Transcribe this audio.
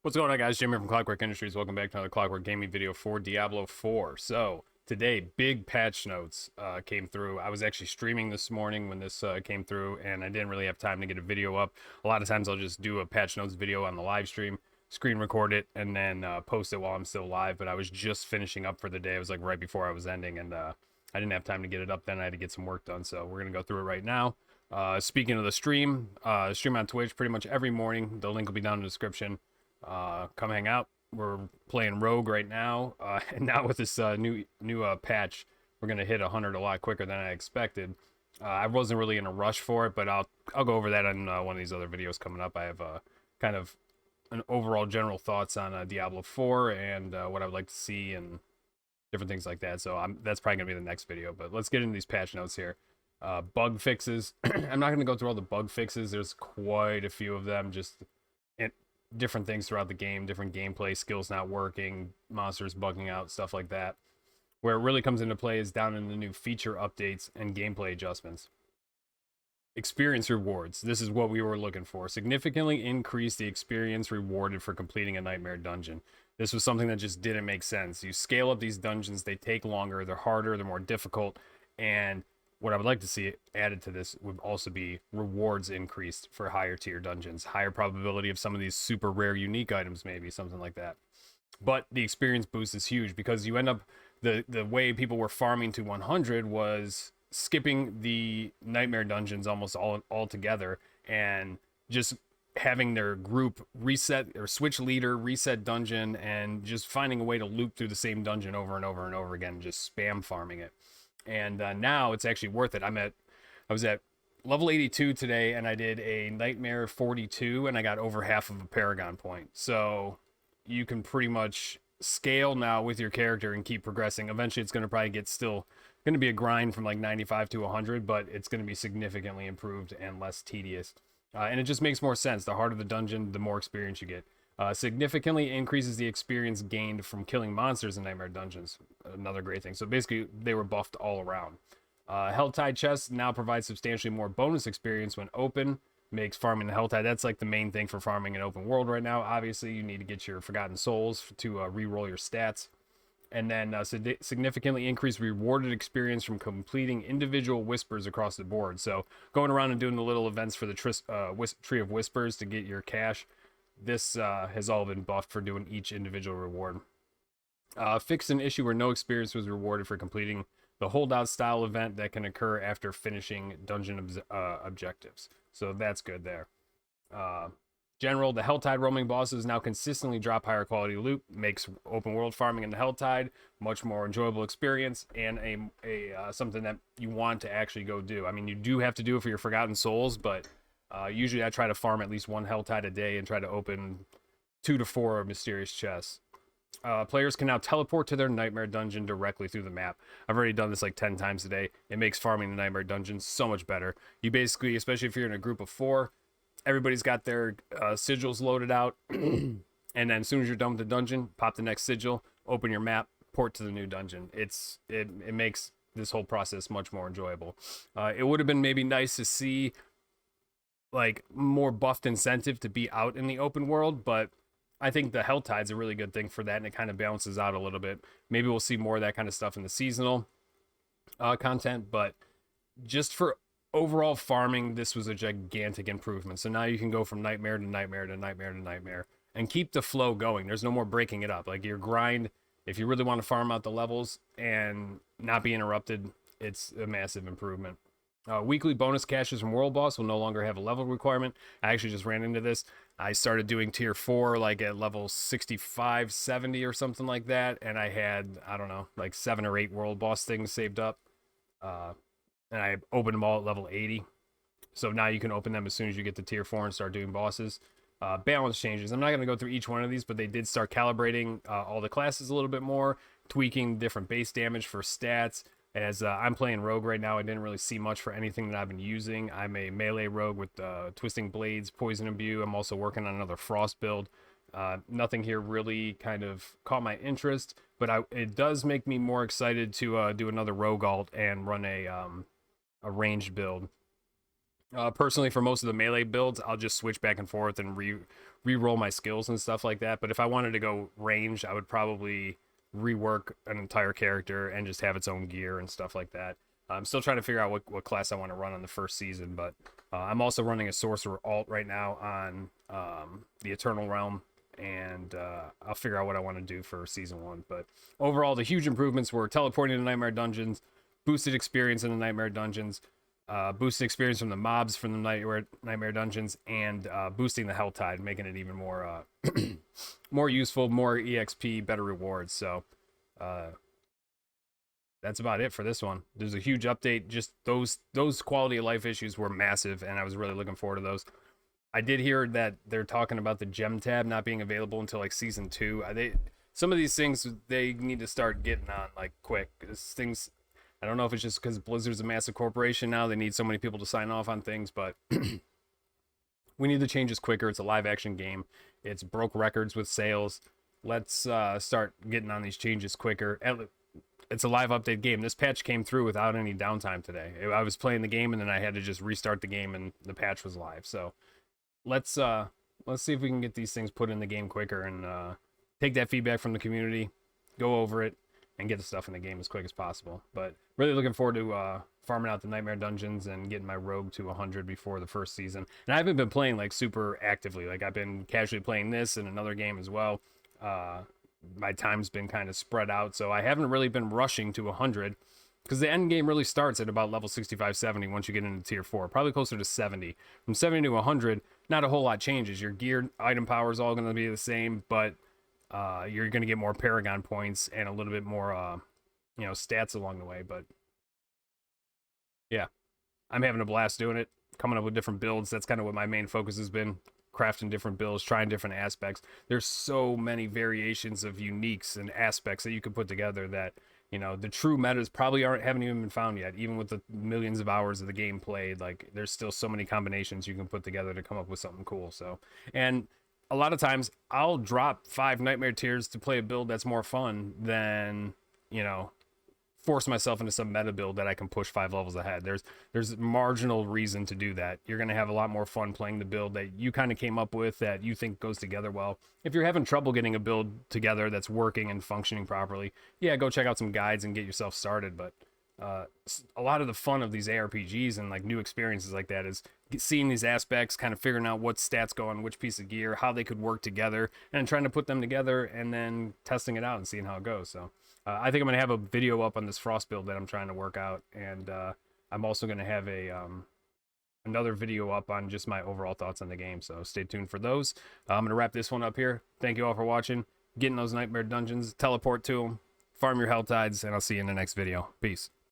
What's going on, guys? Jim here from Clockwork Industries. Welcome back to another Clockwork Gaming video for Diablo 4. So, today, big patch notes came through. I was actually streaming this morning when this came through, and I didn't really have time to get a video up. A lot of times I'll just do a patch notes video on the live stream, screen record it, and then post it while I'm still live. But I was just finishing up for the day. It was like right before I was ending, and I didn't have time to get it up then. I had to get some work done, so we're going to go through it right now. Speaking of the stream on Twitch pretty much every morning. The link will be down in the description. Come hang out. We're playing Rogue right now, and now with this new patch, we're gonna hit 100 a lot quicker than I expected. I wasn't really in a rush for it, but I'll go over that on one of these other videos coming up. I have kind of an overall general thoughts on Diablo 4 and what I would like to see and different things like that. So that's probably gonna be the next video. But let's get into these patch notes here. Bug fixes. I'm not gonna go through all the bug fixes. There's quite a few of them. Just different things throughout the game, different gameplay, skills not working, monsters bugging out, stuff like that. Where it really comes into play is down in the new feature updates and gameplay adjustments. Experience rewards. This is what we were looking for. Significantly increase the experience rewarded for completing a nightmare dungeon. This was something that just didn't make sense. You scale up these dungeons, they take longer, they're harder, they're more difficult, and what I would like to see added to this would also be rewards increased for higher tier dungeons, higher probability of some of these super rare unique items, maybe something like that. But the experience boost is huge because you end up the way people were farming to 100 was skipping the nightmare dungeons almost all together and just having their group reset or switch leader, reset dungeon, and just finding a way to loop through the same dungeon over and over and over again, just spam farming it. And now it's actually worth it. I was at level 82 today, and I did a Nightmare 42, and I got over half of a Paragon point. So you can pretty much scale now with your character and keep progressing. Eventually, it's going to probably get still going to be a grind from like 95 to 100, but it's going to be significantly improved and less tedious. And it just makes more sense. The harder the dungeon, the more experience you get. Significantly increases the experience gained from killing monsters in Nightmare Dungeons. Another great thing. So basically, they were buffed all around. Helltide chests now provide substantially more bonus experience when open. Makes farming the Helltide. That's like the main thing for farming an open world right now. Obviously, you need to get your Forgotten Souls to re-roll your stats. And then significantly increase rewarded experience from completing individual whispers across the board. So going around and doing the little events for the Tree of Whispers to get your cash. This has all been buffed for doing each individual reward. Fixed an issue where no experience was rewarded for completing the holdout style event that can occur after finishing dungeon objectives. So that's good there. General, the Helltide roaming bosses now consistently drop higher quality loot, makes open world farming in the Helltide much more enjoyable experience and a something that you want to actually go do. I mean, you do have to do it for your Forgotten Souls, but usually I try to farm at least one Helltide a day and try to open 2 to 4 mysterious chests. Players can now teleport to their Nightmare Dungeon directly through the map. I've already done this like 10 times a day. It makes farming the Nightmare Dungeon so much better. You basically, especially if you're in a group of 4, everybody's got their sigils loaded out. And then as soon as you're done with the dungeon, pop the next sigil, open your map, port to the new dungeon. It makes this whole process much more enjoyable. It would have been maybe nice to see like more buffed incentive to be out in the open world, but I think the Helltide's a really good thing for that, and it kind of balances out a little bit. Maybe we'll see more of that kind of stuff in the seasonal content, but just for overall farming, this was a gigantic improvement. So now you can go from nightmare to nightmare to nightmare to nightmare and keep the flow going. There's no more breaking it up. Like your grind, if you really want to farm out the levels and not be interrupted, it's a massive improvement. Weekly bonus caches from World Boss will no longer have a level requirement. I actually just ran into this. I started doing tier 4 like at level 65, 70 or something like that. And I had, I don't know, like 7 or 8 World Boss things saved up. And I opened them all at level 80. So now you can open them as soon as you get to tier 4 and start doing bosses. Balance changes. I'm not going to go through each one of these, but they did start calibrating all the classes a little bit more, tweaking different base damage for stats. As I'm playing Rogue right now, I didn't really see much for anything that I've been using. I'm a melee Rogue with Twisting Blades, Poison Imbue. I'm also working on another Frost build. Nothing here really kind of caught my interest, but it does make me more excited to do another Rogue alt and run a ranged build. Personally, for most of the melee builds, I'll just switch back and forth and re-roll my skills and stuff like that. But if I wanted to go range, I would probably rework an entire character and just have its own gear and stuff like that. I'm still trying to figure out what class I want to run on the first season, but I'm also running a sorcerer alt right now on the Eternal Realm, and I'll figure out what I want to do for season 1. But overall, the huge improvements were teleporting to Nightmare Dungeons, boosted experience in the Nightmare Dungeons, boosted experience from the mobs from the Nightmare Dungeons, and boosting the Hell Tide, making it even more more useful, more EXP, better rewards. So that's about it for this one. There's a huge update. Just those quality of life issues were massive, and I was really looking forward to those. I did hear that they're talking about the gem tab not being available until like season 2. Some of these things they need to start getting on like quick. Things, I don't know if it's just because Blizzard's a massive corporation now. They need so many people to sign off on things, but we need the changes quicker. It's a live action game. It's broke records with sales. Let's start getting on these changes quicker. It's a live update game. This patch came through without any downtime today. I was playing the game and then I had to just restart the game and the patch was live. So let's see if we can get these things put in the game quicker and take that feedback from the community, go over it, and get the stuff in the game as quick as possible. But really looking forward to farming out the Nightmare Dungeons and getting my rogue to 100 before the first season. And I haven't been playing like super actively. Like I've been casually playing this and another game as well. My time's been kind of spread out, so I haven't really been rushing to 100 because the end game really starts at about level 65, 70 once you get into tier 4, probably closer to 70. From 70 to 100, not a whole lot changes. Your gear item power is all going to be the same, but you're going to get more Paragon points and a little bit more, stats along the way. But yeah, I'm having a blast doing it, coming up with different builds. That's kind of what my main focus has been. Crafting different builds, trying different aspects. There's so many variations of uniques and aspects that you can put together that, the true metas probably haven't even been found yet. Even with the millions of hours of the game played, like there's still so many combinations you can put together to come up with something cool. So, and a lot of times I'll drop 5 nightmare tiers to play a build that's more fun than, force myself into some meta build that I can push 5 levels ahead. There's marginal reason to do that. You're going to have a lot more fun playing the build that you kind of came up with that you think goes together well. If you're having trouble getting a build together that's working and functioning properly, yeah, go check out some guides and get yourself started. But a lot of the fun of these ARPGs and like new experiences like that is seeing these aspects, kind of figuring out what stats go on which piece of gear, how they could work together, and trying to put them together and then testing it out and seeing how it goes. So I think I'm going to have a video up on this Frost build that I'm trying to work out, and I'm also going to have another video up on just my overall thoughts on the game, so stay tuned for those. I'm going to wrap this one up here. Thank you all for watching. Get in those Nightmare Dungeons, teleport to them, farm your Hell Tides, and I'll see you in the next video. Peace.